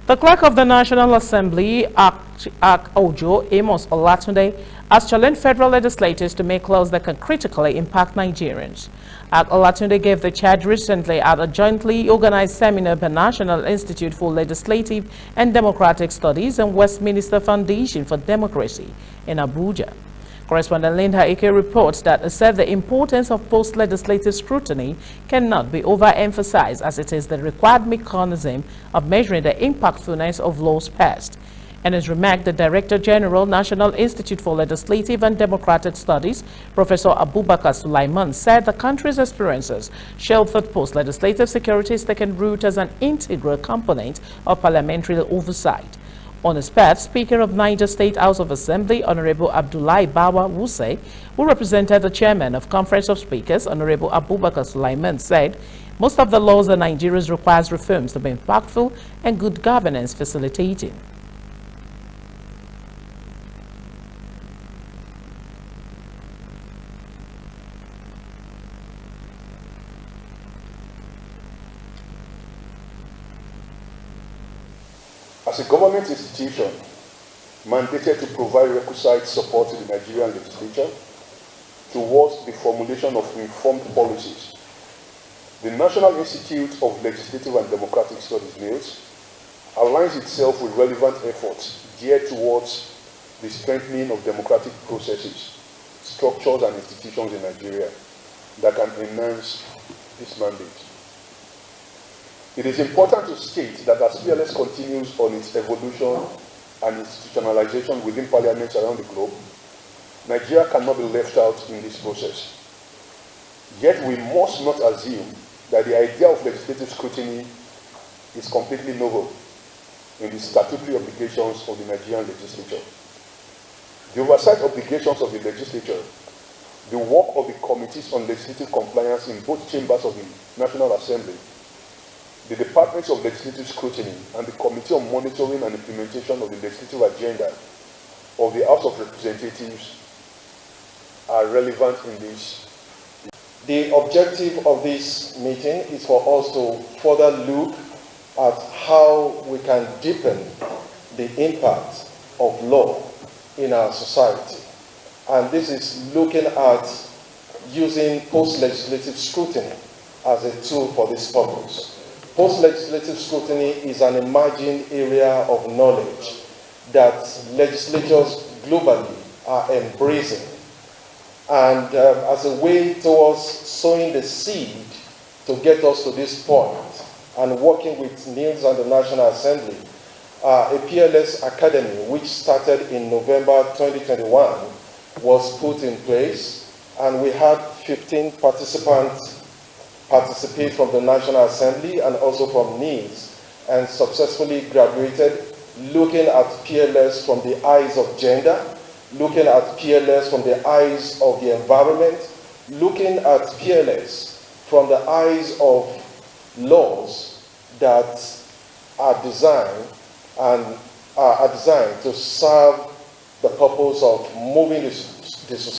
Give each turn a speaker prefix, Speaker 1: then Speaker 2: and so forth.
Speaker 1: The clerk of the National Assembly, Ak Ojo Amos Olatunde, has challenged federal legislators to make laws that can critically impact Nigerians. Ak Olatunde gave the charge recently at a jointly organized seminar by National Institute for Legislative and Democratic Studies and Westminster Foundation for Democracy in Abuja. Correspondent Linda Ike reports that said the importance of post-legislative scrutiny cannot be overemphasized, as it is the required mechanism of measuring the impactfulness of laws passed. In his remark, the Director General, National Institute for Legislative and Democratic Studies, Professor Abubakar Sulaiman, said the country's experiences show that post-legislative security is taken root as an integral component of parliamentary oversight. On his part, Speaker of Niger State House of Assembly, Honorable Abdullahi Bawa Wuse, who represented the Chairman of Conference of Speakers, Honorable Abubakar Sulaiman, said most of the laws in Nigeria requires reforms to be impactful and good governance facilitating.
Speaker 2: As a government institution mandated to provide requisite support to the Nigerian legislature towards the formulation of informed policies, the National Institute of Legislative and Democratic Studies (NILS) aligns itself with relevant efforts geared towards the strengthening of democratic processes, structures and institutions in Nigeria that can enhance this mandate. It is important to state that as PLS continues on its evolution and institutionalization within parliaments around the globe, Nigeria cannot be left out in this process. Yet we must not assume that the idea of legislative scrutiny is completely novel in the statutory obligations of the Nigerian legislature. The oversight obligations of the legislature, the work of the committees on legislative compliance in both chambers of the National Assembly, the Departments of Legislative Scrutiny, and the Committee on Monitoring and Implementation of the Legislative Agenda of the House of Representatives are relevant in this.
Speaker 3: The objective of this meeting is for us to further look at how we can deepen the impact of law in our society. And this is looking at using post-legislative scrutiny as a tool for this purpose. Post-legislative scrutiny is an emerging area of knowledge that legislatures globally are embracing. And as a way towards sowing the seed to get us to this point and working with NILS and the National Assembly, a PLS Academy, which started in November 2021, was put in place, and we had 15 participants participate from the National Assembly and also from NILS, and successfully graduated, looking at PLS from the eyes of gender, looking at PLS from the eyes of the environment, looking at PLS from the eyes of laws that are designed to serve the purpose of moving the society